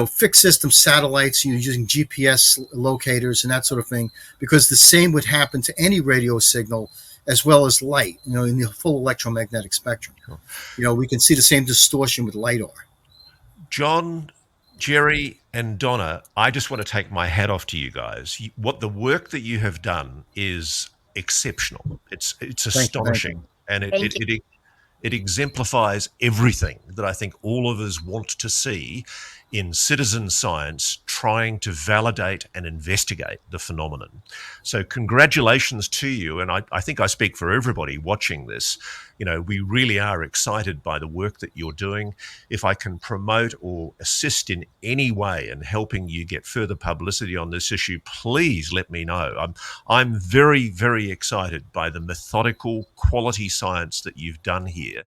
B: fixed system satellites, using GPS locators and that sort of thing, because the same would happen to any radio signal as well as light, in the full electromagnetic spectrum. We can see the same distortion with LiDAR.
A: John, Gerry, and Donna, I just want to take my hat off to you guys. What the work that you have done is exceptional. It's astonishing, and it exemplifies everything that I think all of us want to see in citizen science trying to validate and investigate the phenomenon. So congratulations to you, and I think I speak for everybody watching this. We really are excited by the work that you're doing. If I can promote or assist in any way in helping you get further publicity on this issue, please let me know. I'm very, very excited by the methodical quality science that you've done here.